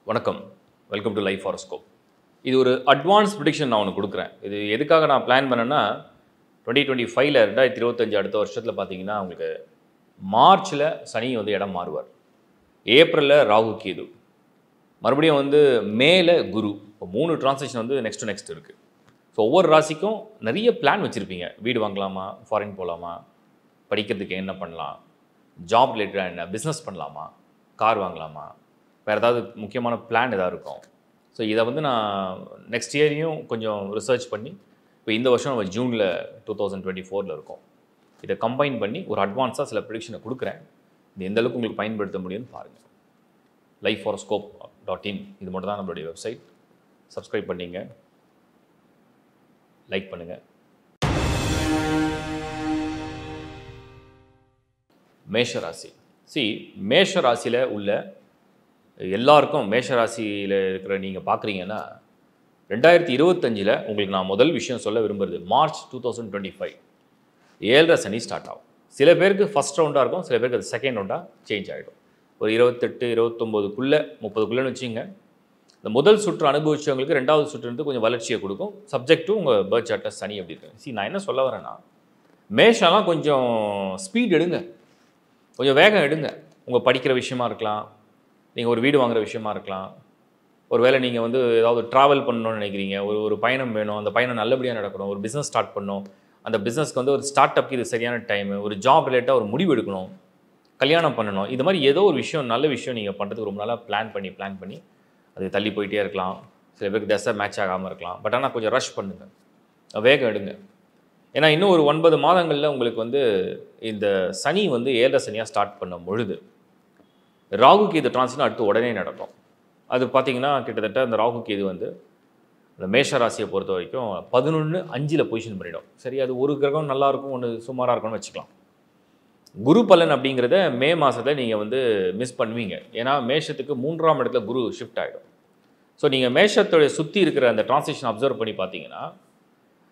வணக்கம். Welcome to life horoscope. இது ஒரு அட்வான்ஸ் ப்ரிடிக்ஷன் நான் ஒன்று கொடுக்குறேன். இது எதுக்காக நான் பிளான் பண்ணேன்னா 2025ல் 2025 அடுத்த வருஷத்தில் பார்த்தீங்கன்னா உங்களுக்கு மார்ச்சில் சனி வந்து இடம் மாறுவார், ஏப்ரலில் ராகு கேது, மறுபடியும் வந்து மேல குரு. இப்போ 3 டிரான்சிஷன் வந்து நெக்ஸ்ட் டு நெக்ஸ்ட் இருக்குது. ஸோ ஒவ்வொரு ராசிக்கும் நிறைய பிளான் வச்சுருப்பீங்க. வீடு வாங்கலாமா, ஃபாரின் போகலாமா, படிக்கிறதுக்கு என்ன பண்ணலாம், ஜாப் ரிலேட்டடாக என்ன, பிஸ்னஸ் பண்ணலாமா, கார் வாங்கலாமா, வேறு ஏதாவது முக்கியமான பிளான் எதாவது இருக்கும். ஸோ இதை வந்து நான் நெக்ஸ்ட் இயரையும் கொஞ்சம் ரிசர்ச் பண்ணி இப்போ இந்த வருஷம் நம்ம ஜூனில் 2024ல் இருக்கோம். இதை கம்பைன் பண்ணி ஒரு அட்வான்ஸாக சில ப்ரிடிக்ஷனை கொடுக்குறேன். இது எந்த அளவுக்கு உங்களுக்கு பயன்படுத்த முடியும்னு பாருங்கள். lifehoroscope.in இது மட்டும் தான் நம்மளுடைய வெப்சைட். சப்ஸ்கிரைப் பண்ணிங்க, லைக் பண்ணுங்கள். மேஷராசி. மேஷ ராசியில் உள்ள எல்லாருக்கும், மேஷ ராசியில் இருக்கிற நீங்கள் பார்க்குறீங்கன்னா 2025ல் உங்களுக்கு நான் முதல் விஷயம் சொல்ல விரும்புகிறது, மார்ச் 2025 ஏழரை சனி ஸ்டார்ட் ஆகும். சில பேருக்கு ஃபஸ்ட் ரவுண்டாக இருக்கும், சில பேருக்கு அது செகண்ட் ரவுண்டாக சேஞ்ச் ஆகிடும். ஒரு 28, 29க்குள்ளே 30க்குள்ளேன்னு வச்சுங்க. இந்த முதல் சுற்று அனுபவிச்சவங்களுக்கு ரெண்டாவது சுற்று வந்து கொஞ்சம் வளர்ச்சியை கொடுக்கும். சப்ஜெக்ட் டு உங்கள் பர்த் சார்ட்டில் சனி அப்படி இருக்கு. நான் என்ன சொல்ல வரேன்னா, மேஷம்லாம் கொஞ்சம் ஸ்பீட் எடுங்க, கொஞ்சம் வேகம் எடுங்க. உங்கள் படிக்கிற விஷயமா இருக்கலாம், நீங்கள் ஒரு வீடு வாங்குகிற விஷயமா இருக்கலாம், ஒரு வேளை நீங்கள் வந்து ஏதாவது ட்ராவல் பண்ணணும்னு நினைக்கிறீங்க, ஒரு பயணம் வேணும், அந்த பயணம் நல்லபடியாக நடக்கணும், ஒரு பிஸ்னஸ் ஸ்டார்ட் பண்ணணும், அந்த பிஸ்னஸ்க்கு வந்து ஒரு ஸ்டார்ட் அப்க்கு இது சரியான டைமு, ஒரு ஜாப் ரிலேட்டாக ஒரு முடிவு எடுக்கணும், கல்யாணம் பண்ணணும், இது மாதிரி ஏதோ ஒரு விஷயம், நல்ல விஷயம் நீங்கள் பண்ணுறதுக்கு ரொம்ப நாளாக பிளான் பண்ணி அது தள்ளி போயிட்டே இருக்கலாம். சில பேருக்கு தசை மேட்ச் ஆகாமல் இருக்கலாம். பட் ஆனால் கொஞ்சம் ரஷ் பண்ணுங்கள், வேகம் எடுங்க. ஏன்னா இன்னும் ஒரு 9 மாதங்களில் உங்களுக்கு வந்து இந்த சனி வந்து ஏழரை சனியாக ஸ்டார்ட் பண்ணும் பொழுது ராகு கேது டிரான்சிஷன் அடுத்து உடனே நடக்கும். அது பார்த்தீங்கன்னா கிட்டத்தட்ட அந்த ராகு கேது வந்து அந்த மேஷ ராசியை பொறுத்த வரைக்கும் 11-5 பொசிஷன் பண்ணிடும். சரி, அது ஒரு கிரகம் நல்லாயிருக்கும், ஒன்று சுமாராக இருக்கும்னு வச்சுக்கலாம். குரு பலன் அப்படிங்கிறத மே மாதத்தில் நீங்கள் வந்து மிஸ் பண்ணுவீங்க. ஏன்னா மேஷத்துக்கு 3ஆம் இடத்துல குரு ஷிஃப்ட் ஆகிடும். ஸோ நீங்கள் மேஷத்தோடைய சுற்றி இருக்கிற அந்த டிரான்சிஷன் அப்சர்வ் பண்ணி பார்த்தீங்கன்னா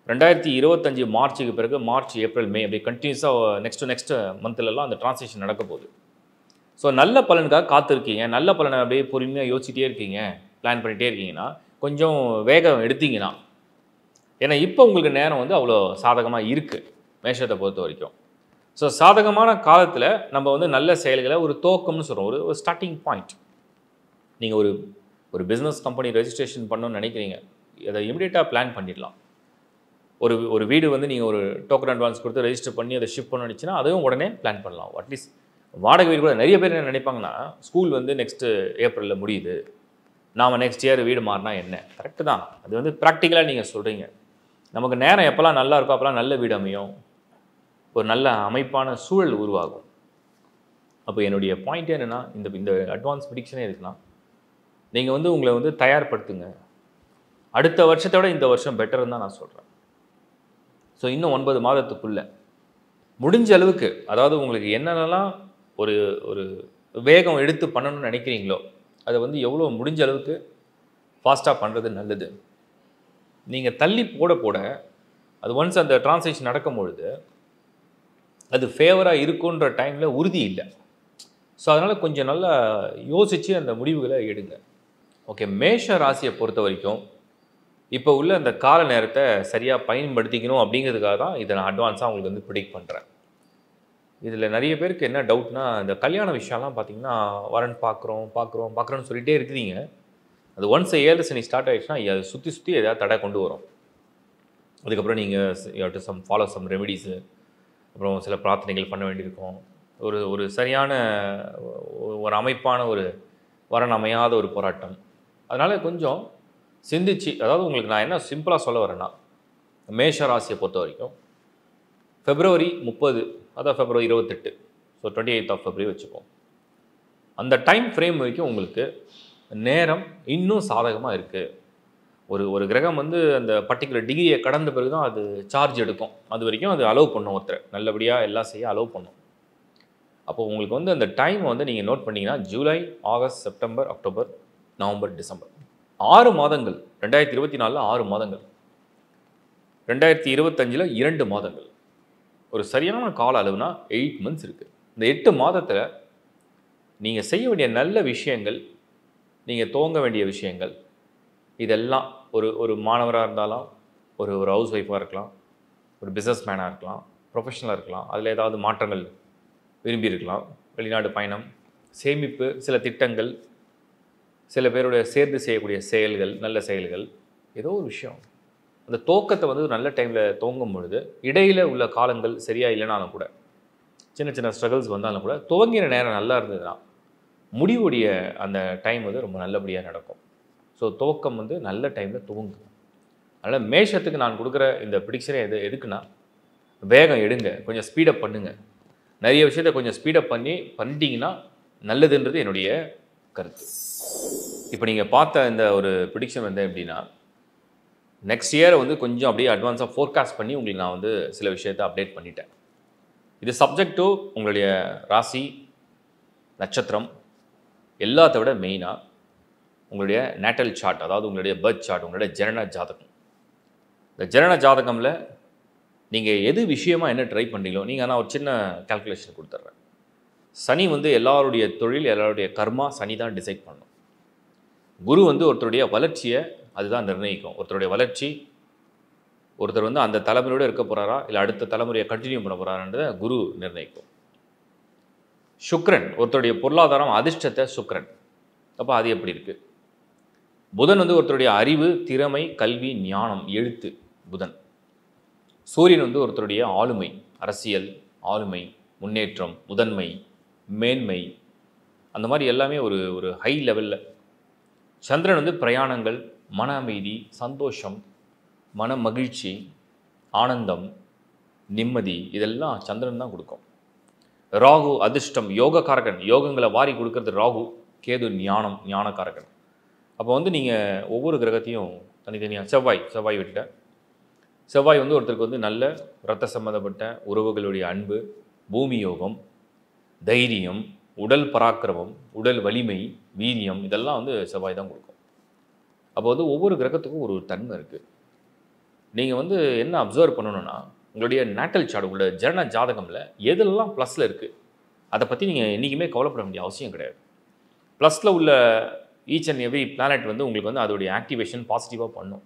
2025 மார்ச்சுக்கு பிறகு மார்ச், ஏப்ரல், மே அப்படி கண்டினியூஸாக நெக்ஸ்ட் மந்த்லலாம் அந்த டிரான்சிஷன் நடக்க போகுது. ஸோ நல்ல பலனுக்காக காத்திருக்கீங்க, நல்ல பலனை அப்படியே பொறுமையாக யோசிச்சிட்டே இருக்கீங்க, பிளான் பண்ணிகிட்டே இருக்கீங்கன்னா கொஞ்சம் வேகம் எடுத்தீங்கன்னா, ஏன்னா இப்போ உங்களுக்கு நேரம் வந்து அவ்வளோ சாதகமாக இருக்குது மேஷத்தை பொறுத்த வரைக்கும். ஸோ சாதகமான காலத்தில் நம்ம வந்து நல்ல செயல்களை ஒரு துவக்கம்னு சொல்கிறோம், ஒரு ஸ்டார்டிங் பாயிண்ட். நீங்கள் ஒரு பிஸ்னஸ் கம்பெனி ரெஜிஸ்ட்ரேஷன் பண்ணணும்னு நினைக்கிறீங்க, அதை இமிடியேட்டாக பிளான் பண்ணிடலாம். ஒரு வீடு வந்து நீங்கள் ஒரு டோக்கன் அட்வான்ஸ் கொடுத்து ரெஜிஸ்டர் பண்ணி அதை ஷிஃப்ட் பண்ண நினச்சின்னா அதையும் உடனே பிளான் பண்ணலாம். அட்லீஸ்ட் வாடகை வீடு கூட நிறைய பேர் என்ன நினைப்பாங்கன்னா, ஸ்கூல் வந்து நெக்ஸ்ட்டு ஏப்ரலில் முடியுது, நாம் நெக்ஸ்ட் இயர் வீடு மாறினா என்ன. கரெக்டு தான், அது வந்து ப்ராக்டிக்கலாக நீங்கள் சொல்கிறீங்க. நமக்கு நேரம் எப்போல்லாம் நல்லா இருக்கோ அப்போல்லாம் நல்ல வீடு அமையும், ஒரு நல்ல அமைப்பான சூழல் உருவாகும். அப்போ என்னுடைய பாயிண்ட் என்னென்னா, இந்த அட்வான்ஸ் ப்ரிடிக்ஷனே இருக்குன்னா நீங்கள் வந்து உங்களை வந்து தயார்படுத்துங்க. அடுத்த வருஷத்தை விட இந்த வருஷம் பெட்டர்னு தான் நான் சொல்கிறேன். ஸோ இன்னும் 9 மாதத்துக்குள்ளே முடிஞ்ச அளவுக்கு, அதாவது உங்களுக்கு என்னென்னலாம் ஒரு வேகம் எடுத்து பண்ணணும்னு நினைக்கிறீங்களோ அதை வந்து எவ்வளோ முடிஞ்ச அளவுக்கு ஃபாஸ்ட்டாக பண்ணுறது நல்லது. நீங்கள் தள்ளி போட அது ஒன்ஸ் அந்த டிரான்சாக்ஷன் நடக்கும் பொழுது அது ஃபேவராக இருக்குன்ற டைமில் உறுதி இல்லை. ஸோ அதனால் கொஞ்சம் நல்லா யோசித்து அந்த முடிவுகளை எடுங்க. ஓகே, மேஷ ராசியை பொறுத்த வரைக்கும் இப்போ உள்ள அந்த கால நேரத்தை சரியாக பயன்படுத்திக்கணும் அப்படிங்கிறதுக்காக தான் இதை நான் அட்வான்ஸாக உங்களுக்கு வந்து ப்ரிடிக்ட் பண்ணுறேன். இதில் நிறைய பேருக்கு என்ன டவுட்னா, இந்த கல்யாண விஷயம்லாம் பார்த்தீங்கன்னா வரன் பார்க்குறோன்னு சொல்லிகிட்டே இருக்கிறீங்க. அது ஒன்ஸ் ஏழரை சனி ஸ்டார்ட் ஆகிடுச்சுன்னா அது சுற்றி எதாவது தடை கொண்டு வரும். அதுக்கப்புறம் நீங்கள் ஃபாலோ சம் ரெமெடிஸு, அப்புறம் சில பிரார்த்தனைகள் பண்ண வேண்டியிருக்கும். ஒரு சரியான ஒரு அமைப்பான ஒரு வரன் அமையாத ஒரு போராட்டம். அதனால் கொஞ்சம் சிந்திச்சு, அதாவது உங்களுக்கு நான் என்ன சிம்பிளாக சொல்ல வரேன்னா, மேஷ ராசியை பொறுத்த வரைக்கும் February 30, அதான் February 28, ஸோ 28th February வச்சுப்போம். அந்த டைம் ஃப்ரேம் வரைக்கும் உங்களுக்கு நேரம் இன்னும் சாதகமாக இருக்குது. ஒரு கிரகம் வந்து அந்த பர்டிகுலர் டிகிரியை கடந்த பிறகு தான் அது சார்ஜ் எடுக்கும். அது வரைக்கும் அது அலோவ் பண்ணும், ஒருத்தர் நல்லபடியாக எல்லாம் செய்ய அலோவ் பண்ணும். அப்போது உங்களுக்கு வந்து அந்த டைமை வந்து நீங்கள் நோட் பண்ணிங்கன்னா July, August, September, October, November, December 6 மாதங்கள். 2024 6 மாதங்கள், 2025 2 மாதங்கள். ஒரு சரியான கால அளவுனா 8 months இருக்குது. இந்த 8 மாதத்தில் நீங்கள் செய்ய வேண்டிய நல்ல விஷயங்கள் நீங்கள் துவங்க வேண்டிய விஷயங்கள் இதெல்லாம் ஒரு ஒரு மாணவராக இருந்தாலும் ஒரு ஒரு ஹவுஸ் ஒய்ஃபாக இருக்கலாம், ஒரு பிஸ்னஸ் மேனாக இருக்கலாம், ப்ரொஃபஷனலாக இருக்கலாம், அதில் ஏதாவது மாற்றங்கள் விரும்பி இருக்கலாம், வெளிநாடு பயணம், சேமிப்பு, சில திட்டங்கள், சில பேருடைய சேர்ந்து செய்யக்கூடிய செயல்கள், நல்ல செயல்கள், ஏதோ ஒரு விஷயம். அந்த துவக்கத்தை வந்து ஒரு நல்ல டைமில் துவங்கும் பொழுது இடையில் உள்ள காலங்கள் சரியாக இல்லைனாலும் கூட, சின்ன சின்ன ஸ்ட்ரகிள்ஸ் வந்தாலும் கூட, துவங்கிற நேரம் நல்லா இருந்ததுன்னா முடிவுடைய அந்த டைம் வந்து ரொம்ப நல்லபடியாக நடக்கும். ஸோ துவக்கம் வந்து நல்ல டைமில் துவங்கும். அதனால் மேஷத்துக்கு நான் கொடுக்குற இந்த ப்ரிடிக்ஷனே எதுக்குன்னா, வேகம் எடுங்க, கொஞ்சம் ஸ்பீடப் பண்ணுங்கள். நிறைய விஷயத்தை கொஞ்சம் ஸ்பீடப் பண்ணிட்டீங்கன்னா நல்லதுன்றது என்னுடைய கருத்து. இப்போ நீங்கள் பார்த்த இந்த ஒரு ப்ரிடிக்ஷன் வந்து எப்படின்னா, நெக்ஸ்ட் இயரை வந்து கொஞ்சம் அப்படியே அட்வான்ஸாக ஃபோர்காஸ்ட் பண்ணி உங்களுக்கு நான் வந்து சில விஷயத்தை அப்டேட் பண்ணிட்டேன். இது சப்ஜெக்ட் டு உங்களுடைய ராசி, நட்சத்திரம், எல்லாத்த விட மெயினாக உங்களுடைய நேட்டல் சார்ட், அதாவது உங்களுடைய பர்த் சார்ட், உங்களுடைய ஜனன ஜாதகம். இந்த ஜனன ஜாதகமில் நீங்கள் எது விஷயமாக என்ன ட்ரை பண்ணுறீங்களோ, நீங்கள் நான் ஒரு சின்ன கால்குலேஷன் கொடுத்துட்றேன். சனி வந்து எல்லாருடைய தொழில், எல்லாருடைய கர்மா சனி தான் டிசைட் பண்ணணும். குரு வந்து ஒருத்தருடைய வளர்ச்சியை அதுதான் நிர்ணயிக்கும். ஒருத்தருடைய வளர்ச்சி, ஒருத்தர் வந்து அந்த தலைமுறையோடு இருக்க போகிறாரா இல்லை அடுத்த தலைமுறையை கண்டினியூ பண்ண போகிறாரான்றதை குரு நிர்ணயிக்கும். சுக்கிரன் ஒருத்தருடைய பொருளாதாரம், அதிர்ஷ்டத்தை சுக்கிரன். அப்போ அது எப்படி இருக்குது? புதன் வந்து ஒருத்தருடைய அறிவு, திறமை, கல்வி, ஞானம், எழுத்து, புதன். சூரியன் வந்து ஒருத்தருடைய ஆளுமை, அரசியல், ஆளுமை, முன்னேற்றம், முதன்மை, மேன்மை, அந்த மாதிரி எல்லாமே ஒரு ஒரு ஹை லெவலில். சந்திரன் வந்து பிரயாணங்கள், மன அமைதி, சந்தோஷம், மன மகிழ்ச்சி, ஆனந்தம், நிம்மதி, இதெல்லாம் சந்திரன் தான் கொடுக்கும். ராகு அதிர்ஷ்டம், யோகக்காரகன், யோகங்களை வாரி கொடுக்கறது ராகு. கேது ஞானம், ஞானக்காரகன். அப்போ வந்து நீங்கள் ஒவ்வொரு கிரகத்தையும் தனித்தனியாக, செவ்வாய் விட்டுட்டேன். செவ்வாய் வந்து ஒருத்தருக்கு வந்து நல்ல இரத்த சம்பந்தப்பட்ட உறவுகளுடைய அன்பு, பூமி யோகம், தைரியம், உடல் பராக்கிரமம், உடல் வலிமை, வீரியம், இதெல்லாம் வந்து செவ்வாய் தான் கொடுக்கும். அப்போ வந்து ஒவ்வொரு கிரகத்துக்கும் ஒரு தன்மை இருக்குது. நீங்கள் வந்து என்ன அப்சர்வ் பண்ணணுன்னா, உங்களுடைய நேட்டல் சார்ட், உங்களோட ஜனன ஜாதகமில் எதெல்லாம் ப்ளஸில் இருக்குது அதை பற்றி நீங்கள் என்றைக்குமே கவலைப்பட வேண்டிய அவசியம் கிடையாது. ப்ளஸில் உள்ள ஈச் அண்ட் எவ்ரி பிளானட் வந்து உங்களுக்கு வந்து அதோடைய ஆக்டிவேஷன் பாசிட்டிவாக பண்ணும்.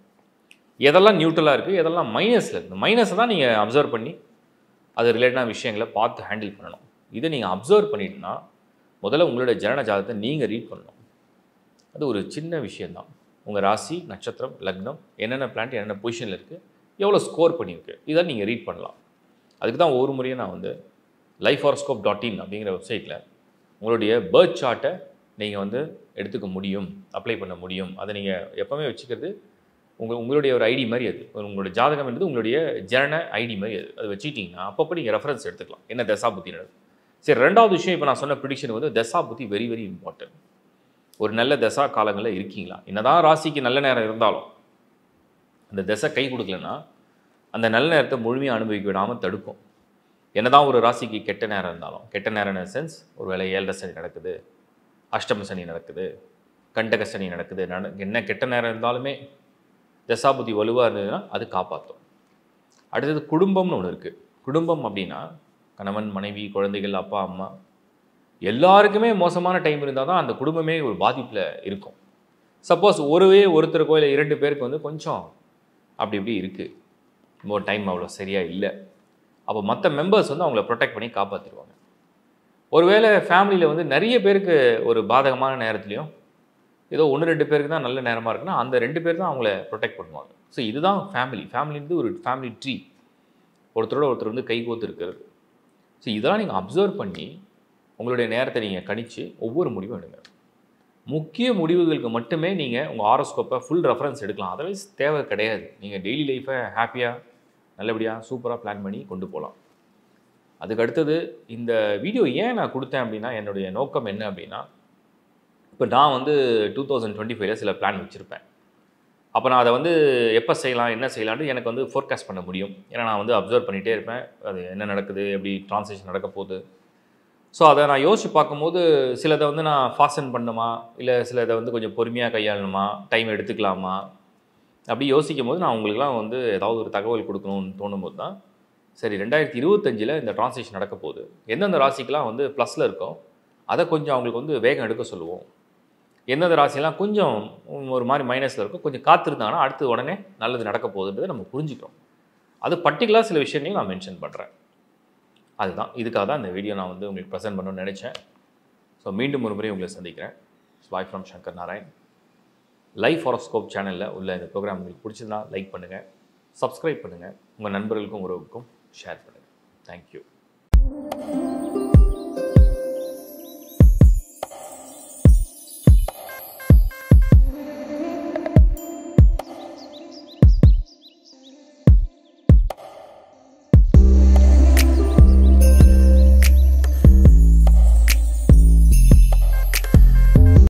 எதெல்லாம் நியூட்ரலாக இருக்குது, எதெல்லாம் மைனஸில் இருக்குது, மைனஸை தான் நீங்கள் அப்சர்வ் பண்ணி அது ரிலேட்டடான விஷயங்களை பார்த்து ஹேண்டில் பண்ணணும். இதை நீங்கள் அப்சர்வ் பண்ணிட்டுனா முதல்ல உங்களோட ஜனன ஜாதகத்தை நீங்கள் ரீட் பண்ணணும். அது ஒரு சின்ன விஷயந்தான். உங்கள் ராசி, நட்சத்திரம், லக்னம், என்னென்ன பிளானட் என்னென்ன பொசிஷனில் இருக்குது, எவ்வளோ ஸ்கோர் பண்ணியிருக்கு, இதை நீங்கள் ரீட் பண்ணலாம். அதுக்கு தான் ஒவ்வொரு முறையும் நான் வந்து lifehoroscope.in அப்படிங்கிற வெப்சைட்டில் உங்களுடைய பர்த் சார்ட்டை நீங்கள் வந்து எடுத்துக்க முடியும், அப்ளை பண்ண முடியும். அதை நீங்கள் எப்போவுமே வச்சுக்கிறது உங்களுடைய ஒரு ஐடி மாதிரி. அது உங்களுடைய ஜாதகம் என்பது உங்களுடைய ஜனன ஐடி மாதிரி. அது வச்சுக்கிட்டிங்கன்னா அப்பப்போ நீங்கள் ரெஃபரன்ஸ் எடுத்துக்கலாம், என்ன தசா புத்தி நடக்குது. சரி, ரெண்டாவது விஷயம், இப்போ நான் சொன்ன ப்ரிடிக்ஷன் வந்து தசா புத்தி வெரி வெரி இம்பார்ட்டன்ட். ஒரு நல்ல தசா காலங்களில் இருக்கீங்களா? என்னதான் ராசிக்கு நல்ல நேரம் இருந்தாலும் அந்த தசை கை கொடுக்கலன்னா அந்த நல்ல நேரத்தை முழுமையாக அனுபவிக்க விடாமல் தடுக்கும். என்னதான் ஒரு ராசிக்கு கெட்ட நேரம் இருந்தாலும், கெட்ட நேரம் சென்ஸ் ஒரு வேளை 7 சனி நடக்குது, அஷ்டம சனி நடக்குது, கண்டக சனி நடக்குது, என்ன கெட்ட நேரம் இருந்தாலுமே தசாபுத்தி வலுவாக இருந்ததுன்னா அது காப்பாற்றும். அடுத்தது குடும்பம்னு ஒன்று இருக்குது. குடும்பம் அப்படின்னா கணவன், மனைவி, குழந்தைகள், அப்பா, அம்மா எல்லாருக்குமே மோசமான டைம் இருந்தால் தான் அந்த குடும்பமே ஒரு பாதிப்பில் இருக்கும். சப்போஸ் ஒருத்தருக்கோ இல்லை 2 பேருக்கு வந்து கொஞ்சம் அப்படி இப்படி இருக்குது, இன்னொரு டைம் அவ்வளோ சரியாக இல்லை, அப்போ மற்ற மெம்பர்ஸ் வந்து அவங்கள ப்ரொடெக்ட் பண்ணி காப்பாற்றிடுவாங்க. ஒருவேளை ஃபேமிலியில் வந்து நிறைய பேருக்கு ஒரு பாதகமான நேரத்துலையும் ஏதோ 1-2 பேருக்கு தான் நல்ல நேரமாக இருக்குன்னா அந்த 2 பேர் தான் அவங்கள ப்ரொடெக்ட் பண்ணுவாங்க. ஸோ இதுதான் ஃபேமிலிந்து ஒரு ஃபேமிலி ட்ரீ, ஒருத்தரோட ஒருத்தர் வந்து கைகோத்து இருக்கிறது. ஸோ இதெல்லாம் நீங்கள் அப்சர்வ் பண்ணி உங்களுடைய நேரத்தை நீங்கள் கணித்து ஒவ்வொரு முடிவும் எடுங்க. முக்கிய முடிவுகளுக்கு மட்டுமே நீங்கள் உங்கள் ஹாரோஸ்கோப்பை ஃபுல் ரெஃபரன்ஸ் எடுக்கலாம். அதர்வைஸ் தேவை கிடையாது. நீங்கள் டெய்லி லைஃப்பை ஹாப்பியாக நல்லபடியாக சூப்பராக பிளான் பண்ணி கொண்டு போகலாம். அதுக்கு அடுத்தது இந்த வீடியோ ஏன் நான் கொடுத்தேன் அப்படின்னா, என்னுடைய நோக்கம் என்ன அப்படின்னா, இப்போ நான் வந்து 2025 சில பிளான் வச்சுருப்பேன். அப்போ நான் அதை வந்து எப்போ செய்யலாம், என்ன செய்யலான்னு எனக்கு வந்து ஃபோர்காஸ்ட் பண்ண முடியும். ஏன்னா நான் வந்து அப்சர்வ் பண்ணிகிட்டே இருப்பேன், அது என்ன நடக்குது, எப்படி ட்ரான்ஸ்லேஷன் நடக்க போகுது. ஸோ அதை நான் யோசித்து பார்க்கும்போது சிலதை வந்து நான் ஃபாஸ்டன் பண்ணணுமா, இல்லை சிலதை வந்து கொஞ்சம் பொறுமையாக கையாளணுமா, டைம் எடுத்துக்கலாமா, அப்படி யோசிக்கும் போது நான் உங்களுக்குலாம் வந்து ஏதாவது ஒரு தகவல் கொடுக்கணும்னு தோணும்போது தான் சரி 2025 இந்த ட்ரான்ஸ்லேஷன் நடக்க போகுது, எந்தெந்த ராசிக்கெலாம் வந்து ப்ளஸில் இருக்கோ அதை கொஞ்சம் அவங்களுக்கு வந்து வேகம் எடுக்க சொல்லுவோம். எந்தெந்த ராசியெல்லாம் கொஞ்சம் ஒரு மாதிரி மைனஸில் இருக்கும், கொஞ்சம் காத்திருந்தாங்கன்னா அடுத்து உடனே நல்லது நடக்க போகுதுன்றதை நம்ம புரிஞ்சுக்கிறோம். அது பர்டிகுலராக சில விஷயங்களையும் நான் மென்ஷன் பண்ணுறேன். அதுதான் இதுக்காக தான் இந்த வீடியோ நான் வந்து உங்களுக்கு ப்ரெசென்ட் பண்ணணும்னு நினச்சேன். ஸோ மீண்டும் ஒரு முறை உங்களை சந்திக்கிறேன். Bye from Shankar Narayan. Life horoscope சேனலில் உள்ள இந்த ப்ரோக்ராம் உங்களுக்கு பிடிச்சதுன்னா லைக் பண்ணுங்கள், சப்ஸ்கிரைப் பண்ணுங்கள், உங்கள் நண்பர்களுக்கும் உறவுக்கும் ஷேர் பண்ணுங்கள். தேங்க்யூ.